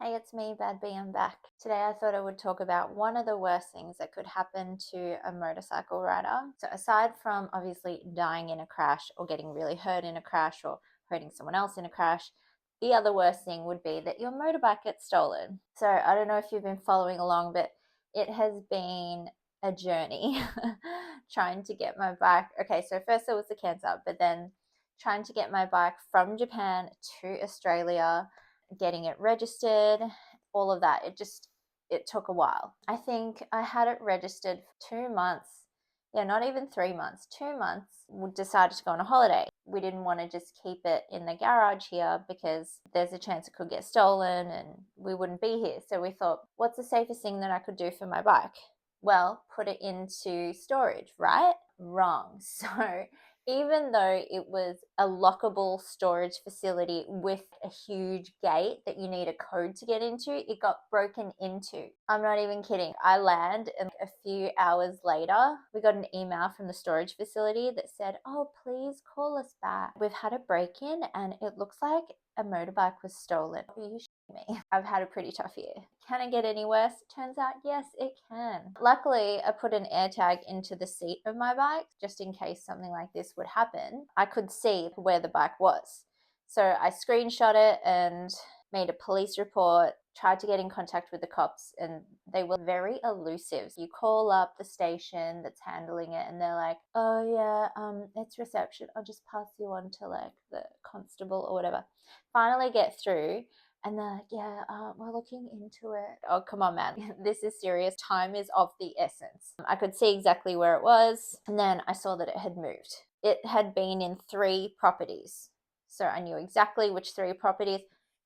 Hey, it's me, Bad Bee, I'm back. Today I thought I would talk about one of the worst things that could happen to a motorcycle rider. So aside from obviously dying in a crash or getting really hurt in a crash or hurting someone else in a crash, the other worst thing would be that your motorbike gets stolen. So I don't know if you've been following along, but it has been a journey trying to get my bike. Okay, so first it was the cancer, but then trying to get my bike from Japan to Australia, getting it registered, all of that. It took a while. I think I had it registered for 2 months. Yeah, not even 3 months, 2 months. We decided to go on a holiday. We didn't want to just keep it in the garage here because there's a chance it could get stolen and we wouldn't be here. So we thought, what's the safest thing that I could do for my bike? Well, put it into storage, right? Wrong. So even though it was a lockable storage facility with a huge gate that you need a code to get into, it got broken into. I'm not even kidding. I land and a few hours later, we got an email from the storage facility that said, "Oh, please call us back. We've had a break-in and it looks like a motorbike was stolen." Are you me? I've had a pretty tough year. Can it get any worse? Turns out, yes, it can. Luckily, I put an AirTag into the seat of my bike just in case something like this would happen. I could see where the bike was. So I screenshot it and made a police report, tried to get in contact with the cops, and they were very elusive. You call up the station that's handling it and they're like, "Oh yeah, it's reception. I'll just pass you on to like the constable or whatever." Finally get through and they're like, "Yeah, we're looking into it." Oh, come on, man. This is serious. Time is of the essence. I could see exactly where it was. And then I saw that it had moved. It had been in 3 properties. So I knew exactly which 3 properties.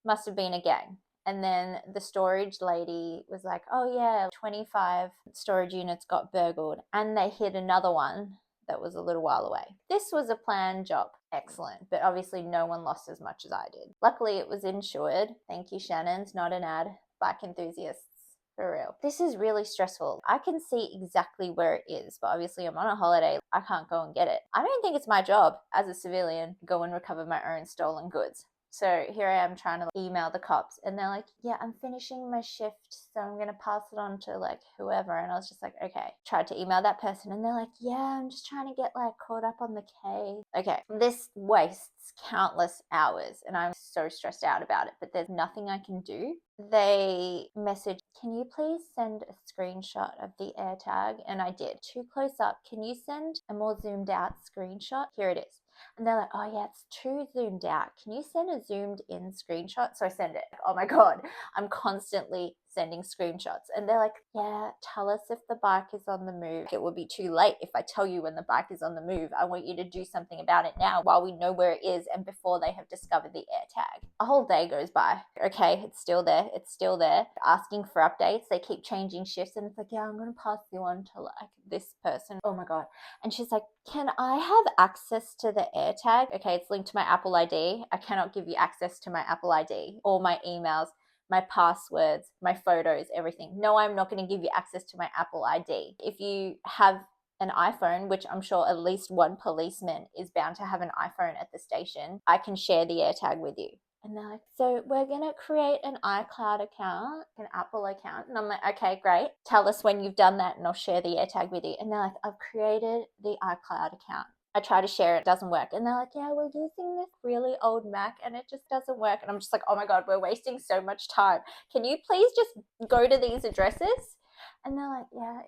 Must have been a gang. And then the storage lady was like, "Oh, yeah, 25 storage units got burgled." And they hid another one that was a little while away. This was a planned job. Excellent. But obviously no one lost as much as I did. Luckily it was insured. Thank you, Shannon's not an ad. Bike enthusiasts. For real. This is really stressful. I can see exactly where it is, but obviously I'm on a holiday. I can't go and get it. I don't think it's my job as a civilian to go and recover my own stolen goods. So here I am trying to email the cops and they're like, "Yeah, I'm finishing my shift, so I'm going to pass it on to like whoever." And I was just like, okay. Tried to email that person and they're like, "Yeah, I'm just trying to get like caught up on the case." Okay, this wastes countless hours and I'm so stressed out about it, but there's nothing I can do. They messaged, "Can you please send a screenshot of the AirTag?" And I did. "Too close up. Can you send a more zoomed out screenshot?" Here it is. And they're like, "Oh yeah, it's too zoomed out. Can you send a zoomed in screenshot?" So I send it. Oh my God, I'm constantly sending screenshots. And they're like, "Yeah, tell us if the bike is on the move. It will be too late if I tell you when the bike is on the move. I want you to do something about it now while we know where it is and before they have discovered the AirTag." A whole day goes by. Okay, it's still there. It's still there. Asking for updates. They keep changing shifts and it's like, "Yeah, I'm going to pass you on to like this person." Oh my God. And she's like, "Can I have access to the AirTag?" Okay, it's linked to my Apple ID. I cannot give you access to my Apple ID, all my emails, my passwords, my photos, everything. No, I'm not going to give you access to my Apple ID. If you have an iPhone, which I'm sure at least one policeman is bound to have an iPhone at the station, I can share the AirTag with you. And they're like, "So we're going to create an iCloud account, an Apple account." And I'm like, "Okay, great. Tell us when you've done that and I'll share the AirTag with you." And they're like, "I've created the iCloud account." I try to share it, it doesn't work. And they're like, "Yeah, we're using this really old Mac and it just doesn't work." And I'm just like, oh my God, we're wasting so much time. Can you please just go to these addresses? And they're like, "Yeah.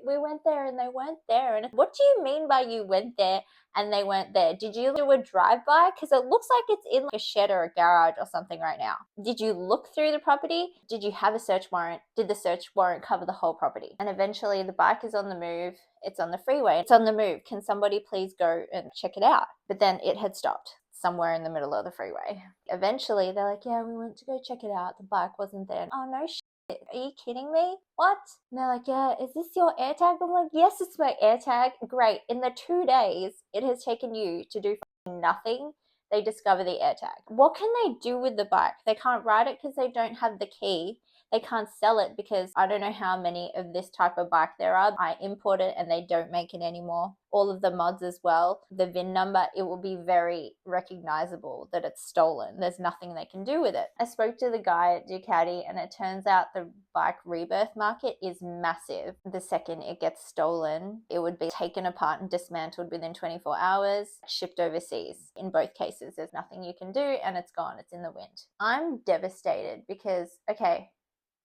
We went there and they weren't there." And what do you mean by you went there and they weren't there? Did you do a drive-by? Because it looks like it's in like a shed or a garage or something right now. Did you look through the property? Did you have a search warrant? Did the search warrant cover the whole property? And eventually the bike is on the move. It's on the freeway. It's on the move. Can somebody please go and check it out? But then it had stopped somewhere in the middle of the freeway. Eventually they're like, "Yeah, we went to go check it out. The bike wasn't there." Oh no shit. Are you kidding me? What? And they're like, "Yeah, is this your AirTag?" I'm like, "Yes, it's my AirTag." Great. In the 2 days it has taken you to do nothing, they discover the AirTag. What can they do with the bike? They can't ride it because they don't have the key. They can't sell it because I don't know how many of this type of bike there are. I import it and they don't make it anymore. all of the mods as well, the VIN number, it will be very recognizable that it's stolen. There's nothing they can do with it. I spoke to the guy at Ducati, and it turns out the bike rebirth market is massive. The second it gets stolen, it would be taken apart and dismantled within 24 hours, shipped overseas. In both cases, there's nothing you can do, and it's gone. It's in the wind. I'm devastated because, okay,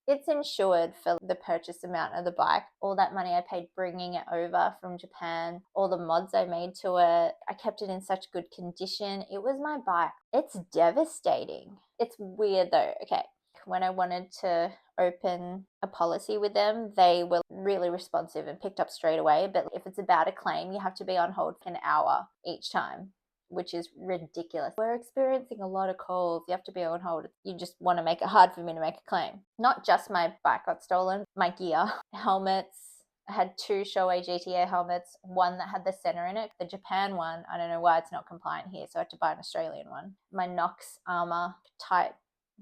it's insured for the purchase amount of the bike. All that money I paid bringing it over from Japan, all the mods I made to it. I kept it in such good condition. It was my bike. It's devastating. It's weird though. Okay, when I wanted to open a policy with them, they were really responsive and picked up straight away. But if it's about a claim, you have to be on hold for an hour each time, which is ridiculous. We're experiencing a lot of calls. You have to be on hold. You just want to make it hard for me to make a claim. Not just my bike got stolen, my gear, helmets. I had 2 Shoei GTA helmets, one that had the center in it. The Japan one, I don't know why it's not compliant here, so I had to buy an Australian one. My Nox armor type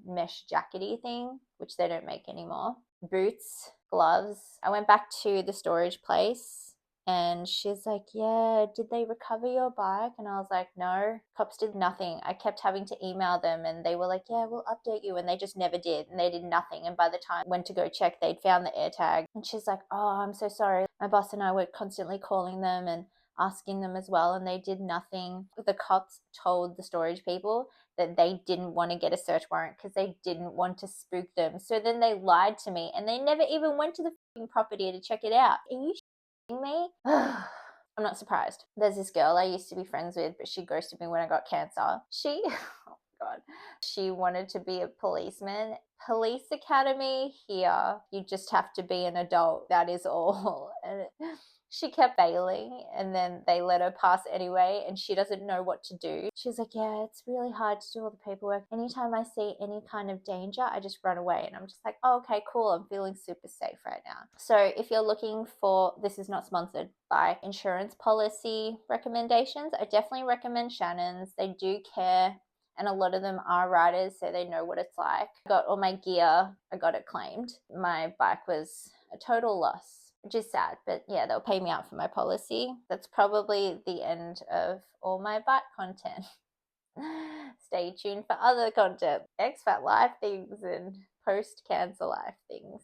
mesh jackety thing, which they don't make anymore. Boots, gloves. I went back to the storage place, and she's like, yeah, did they recover your bike? And I was like, no. Cops did nothing. I kept having to email them, and they were like, yeah, we'll update you. And they just never did. And they did nothing. And by the time I went to go check, they'd found the AirTag. And she's like, oh, I'm so sorry. My boss and I were constantly calling them and asking them as well, and they did nothing. The cops told the storage people that they didn't want to get a search warrant because they didn't want to spook them. So then they lied to me, and they never even went to the property to check it out. Are you me? I'm not surprised. There's this girl I used to be friends with, but she ghosted me when I got cancer. She, oh God, she wanted to be a policeman. Police academy here, you just have to be an adult. That is all. And she kept failing, and then they let her pass anyway, and she doesn't know what to do. She's like, yeah, it's really hard to do all the paperwork. Anytime I see any kind of danger, I just run away. And I'm just like, oh, okay, cool. I'm feeling super safe right now. So if you're looking for, this is not sponsored by insurance policy recommendations, I definitely recommend Shannon's. They do care, and a lot of them are riders, so they know what it's like. I got all my gear. I got it claimed. My bike was a total loss, which is sad, but yeah, they'll pay me out for my policy. That's probably the end of all my bike content. Stay tuned for other content, expat life things and post-cancer life things.